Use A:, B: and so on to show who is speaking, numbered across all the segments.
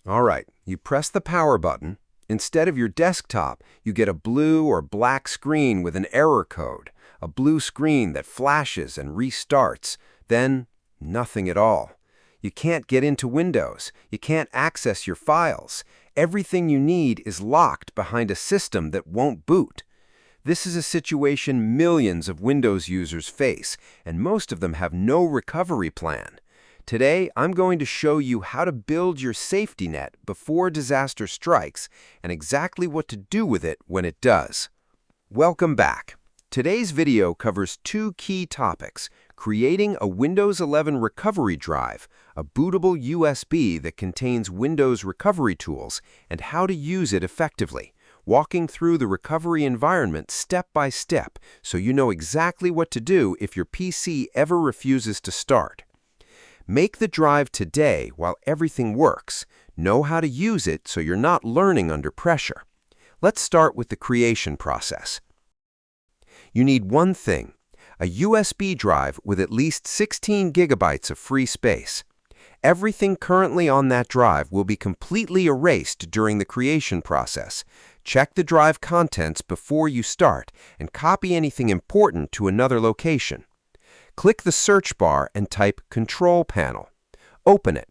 A: All right, you press the power button. Instead of your desktop, you get a blue or black screen with an error code, a blue screen that flashes and restarts, then nothing at all. You can't get into Windows. You can't access your files. Everything you need is locked behind a system that won't boot. This is a situation millions of Windows users face, and most of them have no recovery plan. Today, I'm going to show you how to build your safety net before disaster strikes and exactly what to do with it when it does. Welcome back. Today's video covers two key topics: creating a Windows 11 recovery drive, a bootable USB that contains Windows recovery tools, and how to use it effectively, walking through the recovery environment step by step so you know exactly what to do if your PC ever refuses to start. Make the drive today while everything works. Know how to use it so you're not learning under pressure. Let's start with the creation process. You need one thing: a USB drive with at least 16 gigabytes of free space. Everything currently on that drive will be completely erased during the creation process. Check the drive contents before you start and copy anything important to another location. Click the search bar and type Control Panel. Open it.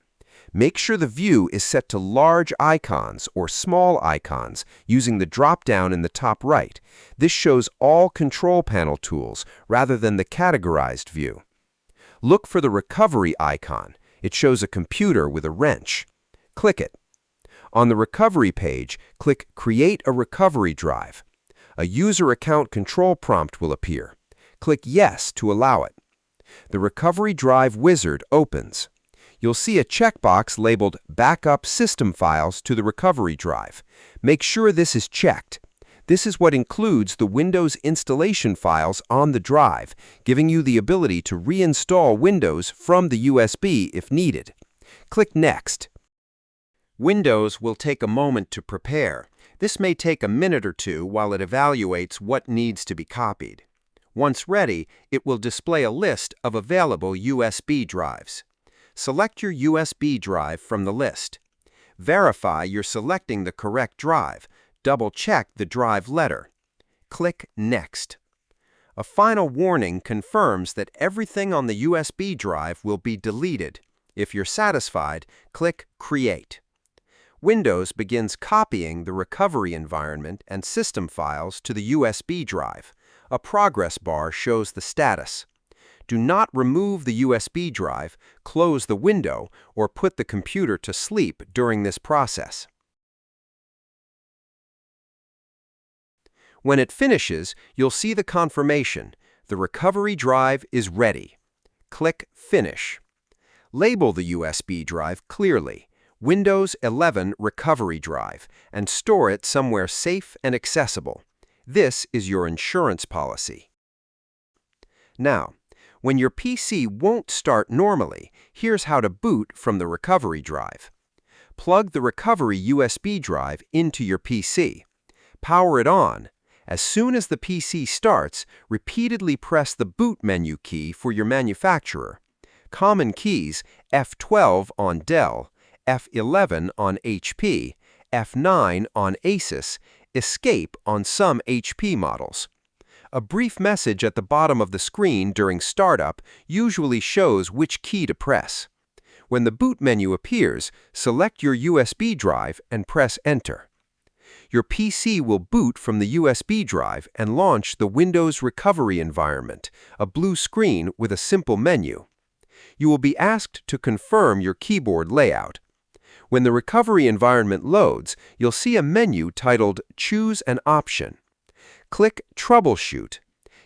A: Make sure the view is set to large icons or small icons using the drop-down in the top right. This shows all control panel tools rather than the categorized view. Look for the recovery icon. It shows a computer with a wrench. Click it. On the recovery page, click Create a Recovery Drive. A user account control prompt will appear. Click Yes to allow it. The Recovery Drive wizard opens. You'll see a checkbox labeled Backup System Files to the recovery drive. Make sure this is checked. This is what includes the Windows installation files on the drive, giving you the ability to reinstall Windows from the USB if needed. Click Next. Windows will take a moment to prepare. This may take a minute or two while it evaluates what needs to be copied. Once ready, it will display a list of available USB drives. Select your USB drive from the list. Verify you're selecting the correct drive. Double-check the drive letter. Click Next. A final warning confirms that everything on the USB drive will be deleted. If you're satisfied, click Create. Windows begins copying the recovery environment and system files to the USB drive. A progress bar shows the status. Do not remove the USB drive, close the window, or put the computer to sleep during this process. When it finishes, you'll see the confirmation: the recovery drive is ready. Click Finish. Label the USB drive clearly: Windows 11 Recovery Drive, and store it somewhere safe and accessible. This is your insurance policy. Now, when your PC won't start normally, here's how to boot from the recovery drive. Plug the recovery USB drive into your PC. Power it on. As soon as the PC starts, repeatedly press the boot menu key for your manufacturer. Common keys: F12 on Dell, F11 on HP, F9 on Asus, Escape on some HP models. A brief message at the bottom of the screen during startup usually shows which key to press. When the boot menu appears, select your USB drive and press Enter. Your PC will boot from the USB drive and launch the Windows recovery environment, a blue screen with a simple menu. You will be asked to confirm your keyboard layout. When the recovery environment loads, you'll see a menu titled Choose an Option. Click Troubleshoot.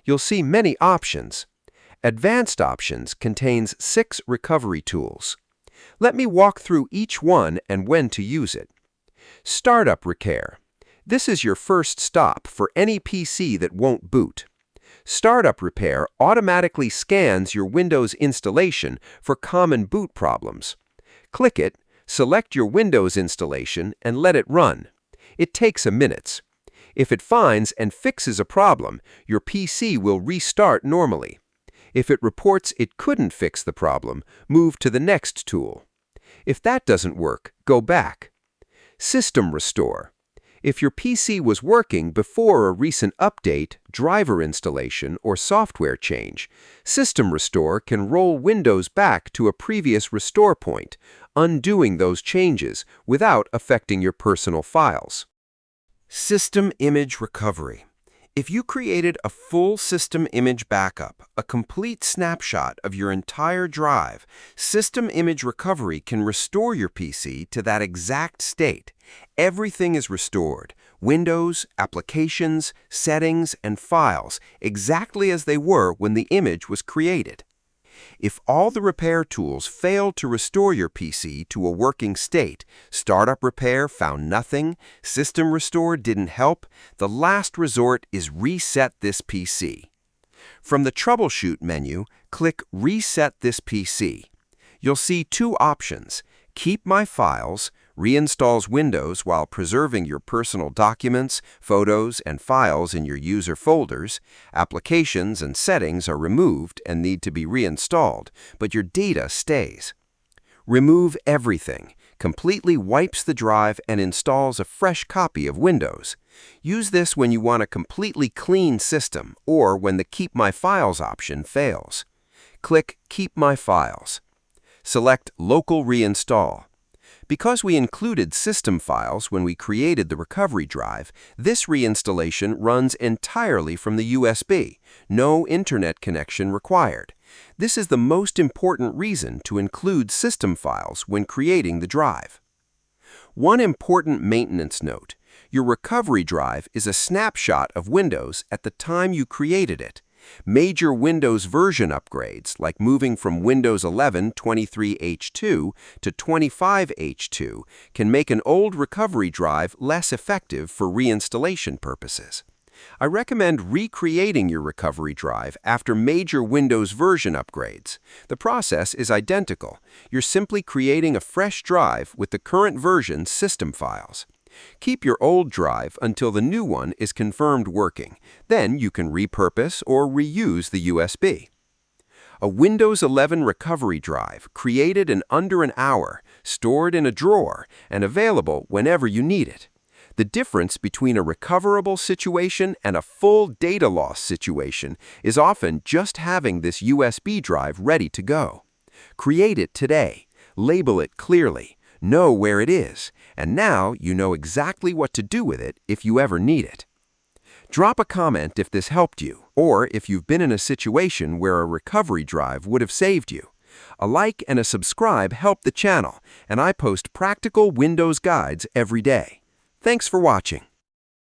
A: You'll see many options. Advanced Options contains 6 recovery tools. Let me walk through each one and when to use it. Startup Repair. This is your first stop for any PC that won't boot. Startup Repair automatically scans your Windows installation for common boot problems. Click it, select your Windows installation, and let it run. It takes a minute. If it finds and fixes a problem, your PC will restart normally. If it reports it couldn't fix the problem, move to the next tool. If that doesn't work, go back. System Restore. If your PC was working before a recent update, driver installation, or software change, System Restore can roll Windows back to a previous restore point, undoing those changes without affecting your personal files. System Image Recovery. If you created a full system image backup, a complete snapshot of your entire drive, System Image Recovery can restore your PC to that exact state. Everything is restored: Windows, applications, settings, and files, exactly as they were when the image was created. If all the repair tools failed to restore your PC to a working state, Startup Repair found nothing, System Restore didn't help, the last resort is Reset This PC. From the Troubleshoot menu, click Reset This PC. You'll see two options: Keep My Files, reinstalls Windows while preserving your personal documents, photos, and files in your user folders. Applications and settings are removed and need to be reinstalled, but your data stays. Remove Everything completely wipes the drive and installs a fresh copy of Windows. Use this when you want a completely clean system or when the Keep My Files option fails. Click Keep My Files. Select Local Reinstall. Because we included system files when we created the recovery drive, this reinstallation runs entirely from the USB, no internet connection required. This is the most important reason to include system files when creating the drive. One important maintenance note: your recovery drive is a snapshot of Windows at the time you created it. Major Windows version upgrades, like moving from Windows 11 23H2 to 25H2, can make an old recovery drive less effective for reinstallation purposes. I recommend recreating your recovery drive after major Windows version upgrades. The process is identical. You're simply creating a fresh drive with the current version system files. Keep your old drive until the new one is confirmed working. Then you can repurpose or reuse the USB. A Windows 11 recovery drive created in under an hour, stored in a drawer, and available whenever you need it. The difference between a recoverable situation and a full data loss situation is often just having this USB drive ready to go. Create it today. Label it clearly. Know where it is, and now you know exactly what to do with it if you ever need it. Drop a comment if this helped you, or if you've been in a situation where a recovery drive would have saved you. A like and a subscribe help the channel, and I post practical Windows guides every day. Thanks for watching.